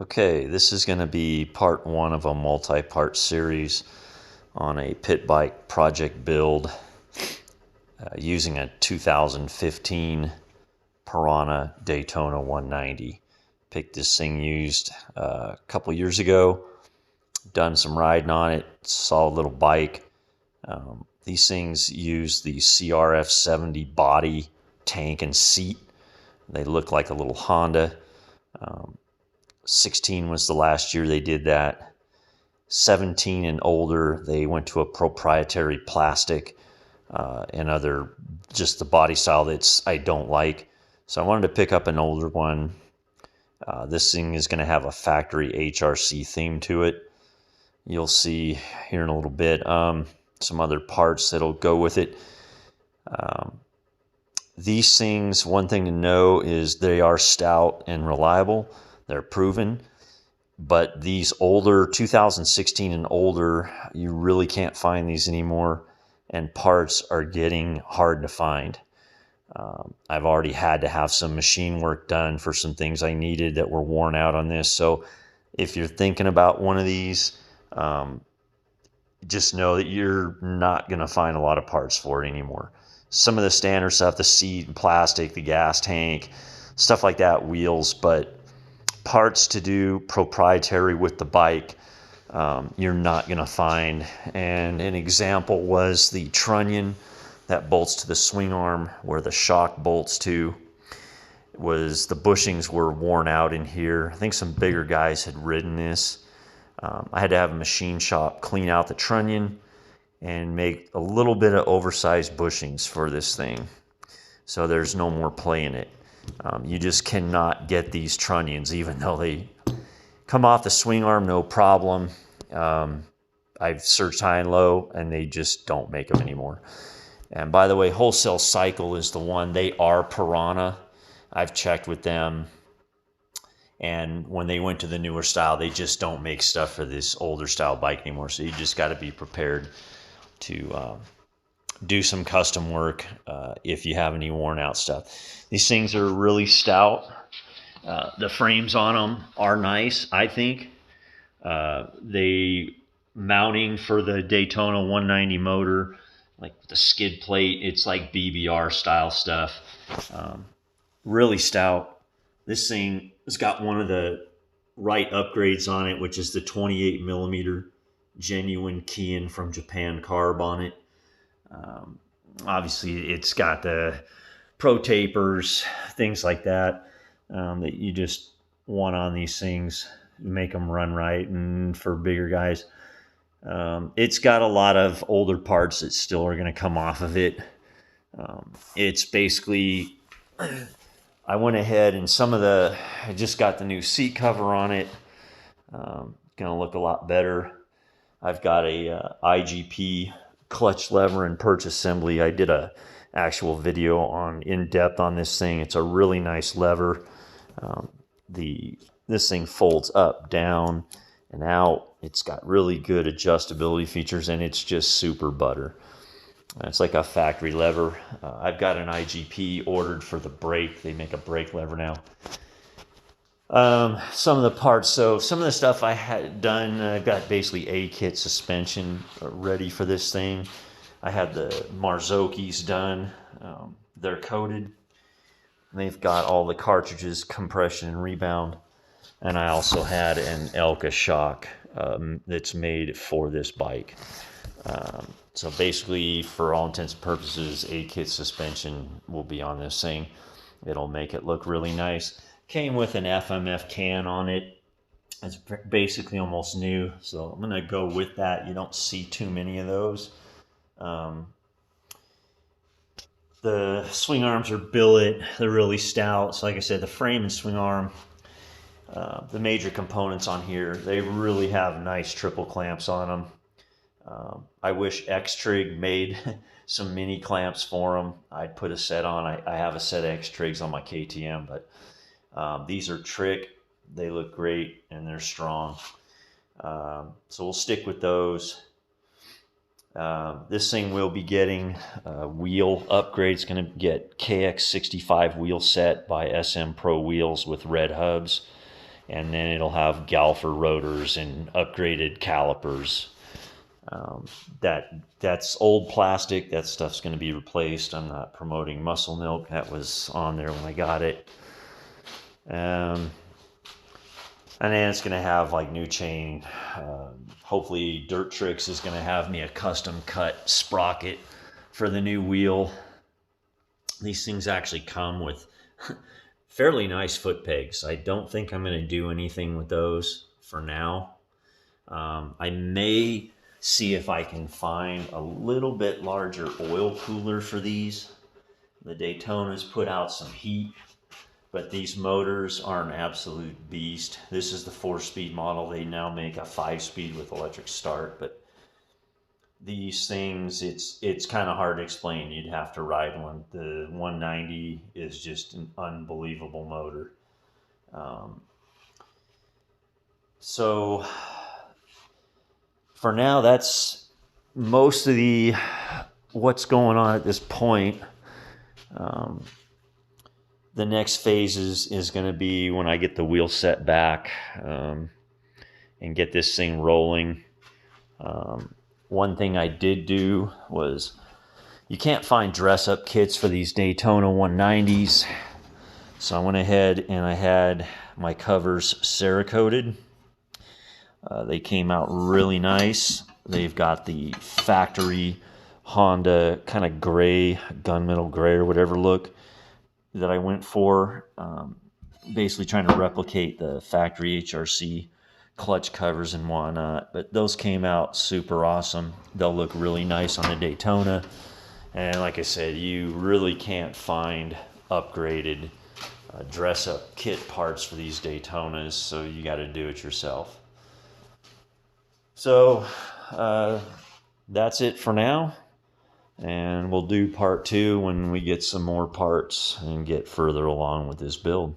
Okay, this is going to be part one of a multi-part series on a pit bike project build using a 2015 Piranha Daytona 190. Picked this thing used a couple years ago, done some riding on it, solid little bike. These things use the CRF 70 body, tank, and seat. They look like a little Honda. 16 was the last year they did that. 17 and older, they went to a proprietary plastic and other, just the body style that's I don't like. So I wanted to pick up an older one. This thing is going to have a factory HRC theme to it. You'll see here in a little bit some other parts that'll go with it. These things, one thing to know is they are stout and reliable. They're proven. But these older, 2016 and older, you really can't find these anymore. And parts are getting hard to find. I've already had to have some machine work done for some things I needed that were worn out on this. So if you're thinking about one of these, just know that you're not going to find a lot of parts for it anymore. Some of the standard stuff, the seat and plastic, the gas tank, stuff like that, wheels, but parts to do proprietary with the bike, you're not going to find. And an example was the trunnion that bolts to the swing arm where the shock bolts to. Was the bushings were worn out in here. I think some bigger guys had ridden this. I had to have a machine shop clean out the trunnion and make a little bit of oversized bushings for this thing, so there's no more play in it. You just cannot get these trunnions, even though they come off the swing arm no problem. I've searched high and low, and they just don't make them anymore. And by the way, Wholesale Cycle is the one. They are Piranha. I've checked with them, and when they went to the newer style, they just don't make stuff for this older style bike anymore. So you just got to be prepared to do some custom work if you have any worn out stuff. These things are really stout. The frames on them are nice, I think. The mounting for the Daytona 190 motor, like the skid plate, it's like BBR style stuff. Really stout. This thing has got one of the right upgrades on it, which is the 28 millimeter genuine Kian from Japan carb on it. Obviously, it's got the pro tapers, things like that, that you just want on these things, make them run right. And for bigger guys, it's got a lot of older parts that still are going to come off of it. It's basically, I went ahead and I just got the new seat cover on it. Going to look a lot better. I've got a IGP clutch lever and perch assembly. I did a actual video on in depth on this thing. It's a really nice lever. This thing folds up, down, and out. It's got really good adjustability features, and it's just super butter. It's like a factory lever. I've got an IGP ordered for the brake. They make a brake lever now. Some of the parts, so some of the stuff I had done, I've got basically A-kit suspension ready for this thing. I had the Marzocchis done. They're coated. They've got all the cartridges, compression and rebound. And I also had an Elka shock that's made for this bike. So basically, for all intents and purposes, A-kit suspension will be on this thing. It'll make it look really nice. Came with an FMF can on it. It's basically almost new, so I'm going to go with that. You don't see too many of those. The swing arms are billet. They're really stout. So like I said, the frame and swing arm, the major components on here, they really have nice triple clamps on them. I wish X-Trig made some mini clamps for them. I'd put a set on. I have a set of X-Trigs on my KTM, but these are Trick. They look great and they're strong. So we'll stick with those. This thing will be getting wheel upgrades. Going to get KX65 wheel set by SM Pro Wheels with red hubs. and then it'll have galfer rotors and upgraded calipers. That's old plastic. That stuff's going to be replaced. I'm not promoting Muscle Milk. That was on there when I got it. And then it's going to have like new chain. Hopefully Dirt Tricks is going to have me a custom cut sprocket for the new wheel. These things actually come with fairly nice foot pegs. I don't think I'm going to do anything with those for now. I may see if I can find a little bit larger oil cooler for these. The Daytona's put out some heat, but these motors are an absolute beast. This is the 4-speed model. They now make a 5-speed with electric start, but these things, it's kind of hard to explain. You'd have to ride one. The 190 is just an unbelievable motor. So for now, that's most of what's going on at this point. The next phase is going to be when I get the wheel set back and get this thing rolling. One thing I did do was, you can't find dress-up kits for these Daytona 190s. So I went ahead and I had my covers Cerakoted. They came out really nice. They've got the factory Honda kind of gray, gunmetal gray or whatever look that I went for. Basically trying to replicate the factory HRC clutch covers and whatnot, but those came out super awesome. They'll look really nice on the Daytona, and like I said, you really can't find upgraded dress-up kit parts for these Daytonas, so you got to do it yourself. So that's it for now, and we'll do part 2 when we get some more parts and get further along with this build.